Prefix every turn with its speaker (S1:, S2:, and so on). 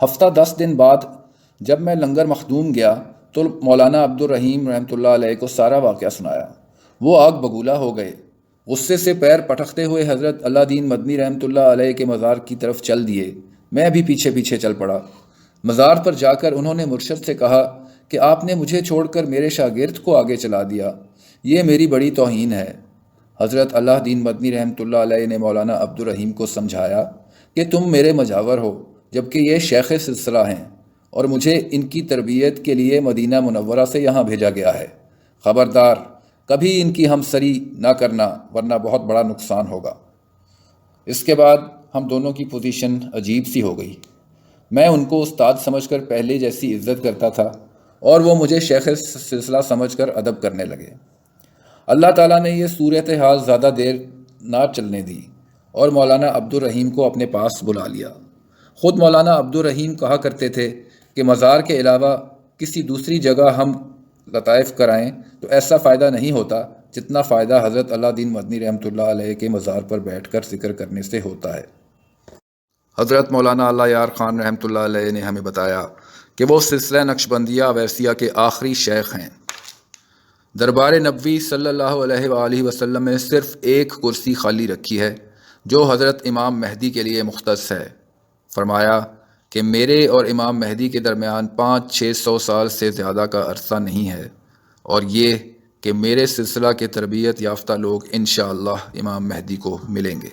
S1: ہفتہ 10 دن بعد جب میں لنگر مخدوم گیا تو مولانا عبد الرحیم رحمۃ اللہ علیہ کو سارا واقعہ سنایا۔ وہ آگ بگولا ہو گئے، غصے سے پیر پٹکتے ہوئے حضرت اللہ دین مدنی رحمۃ اللہ علیہ کے مزار کی طرف چل دیے۔ میں بھی پیچھے پیچھے چل پڑا۔ مزار پر جا کر انہوں نے مرشد سے کہا کہ آپ نے مجھے چھوڑ کر میرے شاگرد کو آگے چلا دیا، یہ میری بڑی توہین ہے۔ حضرت اللہ دین مدنی رحمۃ اللہ علیہ نے مولانا عبد الرحیم کو سمجھایا کہ تم میرے مجاور ہو، جبکہ یہ شیخ سلسلہ ہیں اور مجھے ان کی تربیت کے لیے مدینہ منورہ سے یہاں بھیجا گیا ہے۔ خبردار، کبھی ان کی ہمسری نہ کرنا ورنہ بہت بڑا نقصان ہوگا۔ اس کے بعد ہم دونوں کی پوزیشن عجیب سی ہو گئی۔ میں ان کو استاد سمجھ کر پہلے جیسی عزت کرتا تھا اور وہ مجھے شیخ سلسلہ سمجھ کر ادب کرنے لگے۔ اللہ تعالیٰ نے یہ صورتحال زیادہ دیر نہ چلنے دی اور مولانا عبد الرحیم کو اپنے پاس بلا لیا۔ خود مولانا عبد الرحیم کہا کرتے تھے کہ مزار کے علاوہ کسی دوسری جگہ ہم لطائف کرائیں تو ایسا فائدہ نہیں ہوتا جتنا فائدہ حضرت اللہ دین مدنی رحمۃ اللہ علیہ کے مزار پر بیٹھ کر ذکر کرنے سے ہوتا ہے۔ حضرت مولانا اللہ یار خان رحمۃ اللہ علیہ نے ہمیں بتایا کہ وہ سلسلہ نقشبندیہ اویسیہ کے آخری شیخ ہیں۔ دربار نبوی صلی اللہ علیہ وآلہ وسلم میں صرف ایک کرسی خالی رکھی ہے جو حضرت امام مہدی کے لیے مختص ہے۔ فرمایا کہ میرے اور امام مہدی کے درمیان 500-600 سال سے زیادہ کا عرصہ نہیں ہے، اور یہ کہ میرے سلسلہ کے تربیت یافتہ لوگ انشاءاللہ امام مہدی کو ملیں گے۔